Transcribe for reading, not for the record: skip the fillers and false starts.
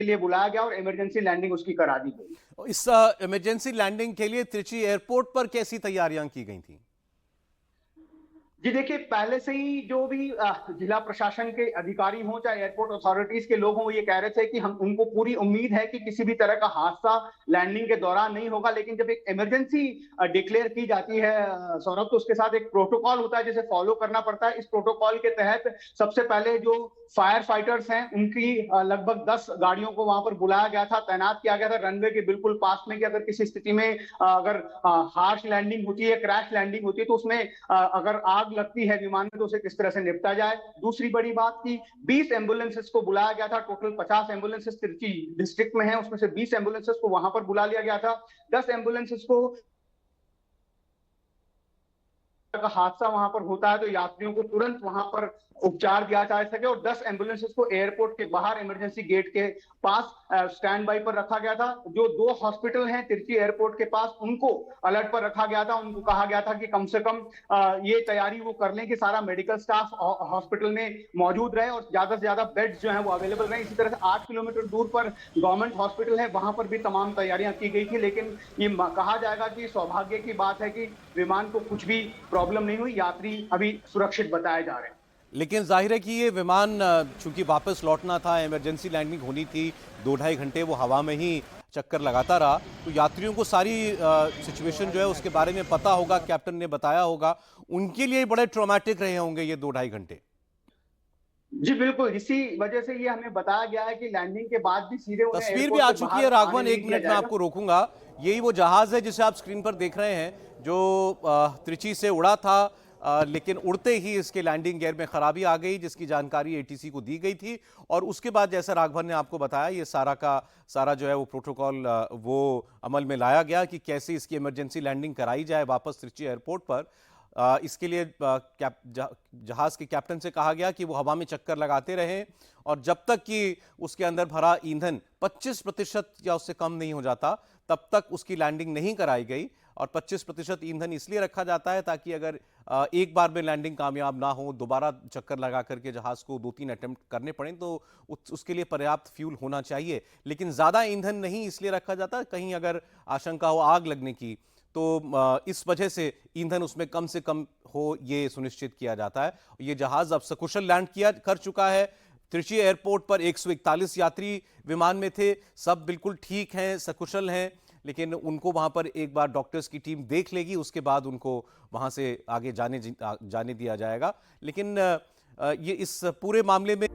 के लिए बुलाया गया और इमरजेंसी लैंडिंग उसकी करा दी गई। इस इमरजेंसी लैंडिंग के लिए त्रिची एयरपोर्ट पर कैसी तैयारियां की गई थी? जी देखिए, पहले से ही जो भी जिला प्रशासन के अधिकारी हों चाहे एयरपोर्ट अथॉरिटीज के लोग हों, वो ये कह रहे थे कि हम उनको पूरी उम्मीद है कि किसी भी तरह का हादसा लैंडिंग के दौरान नहीं होगा। लेकिन जब एक इमरजेंसी डिक्लेयर की जाती है सौरभ, तो उसके साथ एक प्रोटोकॉल होता है जिसे फॉलो करना पड़ता है। इस प्रोटोकॉल के तहत सबसे पहले जो फायर फाइटर्स हैं उनकी लगभग 10 गाड़ियों को वहां पर बुलाया गया था, तैनात किया गया था रनवे के बिल्कुल पास में, कि अगर किसी स्थिति में अगर हार्श लैंडिंग होती है, क्रैश लैंडिंग होती है, तो उसमें अगर आग लगती है विमान में तो उसे किस तरह से निपटा जाए। दूसरी बड़ी बात की 20 एम्बुलेंसेस को बुलाया गया था। टोटल 50 एम्बुलेंसेस तिरची डिस्ट्रिक्ट में है, उसमें से 20 एम्बुलेंसेस को वहां पर बुला लिया गया था। 10 एम्बुलेंसेस को का हादसा वहां पर होता है तो यात्रियों को तुरंत वहां पर उपचार दिया जा सके, और 10 एम्बुलेंसेस को एयरपोर्ट के बाहर इमरजेंसी गेट के पास स्टैंड बाई पर रखा गया था। जो 2 हॉस्पिटल हैं तिरची एयरपोर्ट के पास, उनको अलर्ट पर रखा गया था। उनको कहा गया था कि कम से कम ये तैयारी वो कर लें कि सारा मेडिकल स्टाफ हॉस्पिटल में मौजूद रहे और ज्यादा से ज्यादा बेड्स जो है वो अवेलेबल रहे। इसी तरह से 8 किलोमीटर दूर पर गवर्नमेंट हॉस्पिटल है, वहां पर भी तमाम तैयारियां की गई थी। लेकिन ये कहा जाएगा कि सौभाग्य की बात है कि विमान को कुछ भी प्रॉब्लम नहीं हुई, यात्री अभी सुरक्षित बताए जा रहे हैं। लेकिन जाहिर है कि ये विमान चूंकि वापस लौटना था, इमरजेंसी लैंडिंग होनी थी, 2-2.5 घंटे वो हवा में ही चक्कर लगाता रहा, तो यात्रियों को सारी सिचुएशन जो है उसके बारे में पता होगा, कैप्टन ने बताया होगा। उनके लिए बड़े ट्रॉमेटिक रहे होंगे ये 2-2.5 घंटे। जी बिल्कुल, इसी वजह से ये हमें बताया गया है कि लैंडिंग के बाद भी सीधे उन्हें तस्वीर भी एयरपोर्ट आ से चुकी बाहर है आने राघवन, नहीं एक दिया मिनट में जाएगा। आपको रोकूंगा। यही वो जहाज है जिसे आप स्क्रीन पर देख रहे हैं, जो त्रिची से उड़ा था, लेकिन उड़ते ही इसके लैंडिंग गियर में खराबी आ गई, जिसकी जानकारी एटीसी को दी गई थी। और उसके बाद जैसा राघवन ने आपको बताया, ये सारा का सारा जो है वो प्रोटोकॉल वो अमल में लाया गया कि कैसे इसकी इमरजेंसी लैंडिंग कराई जाए वापस त्रिची एयरपोर्ट पर। इसके लिए जहाज के कैप्टन से कहा गया कि वो हवा में चक्कर लगाते रहें, और जब तक कि उसके अंदर भरा ईंधन 25% या उससे कम नहीं हो जाता, तब तक उसकी लैंडिंग नहीं कराई गई। और 25% ईंधन इसलिए रखा जाता है ताकि अगर एक बार में लैंडिंग कामयाब ना हो, दोबारा चक्कर लगा करके जहाज को 2-3 अटेम्प्ट करने पड़े, तो उसके लिए पर्याप्त फ्यूल होना चाहिए। लेकिन ज़्यादा ईंधन नहीं इसलिए रखा जाता, कहीं अगर आशंका हो आग लगने की, तो इस वजह से ईंधन उसमें कम से कम हो, ये सुनिश्चित किया जाता है। ये जहाज अब सकुशल लैंड किया कर चुका है त्रिची एयरपोर्ट पर। 141 यात्री विमान में थे, सब बिल्कुल ठीक हैं, सकुशल हैं। लेकिन उनको वहां पर एक बार डॉक्टर्स की टीम देख लेगी, उसके बाद उनको वहां से आगे जाने दिया जाएगा। लेकिन ये इस पूरे मामले में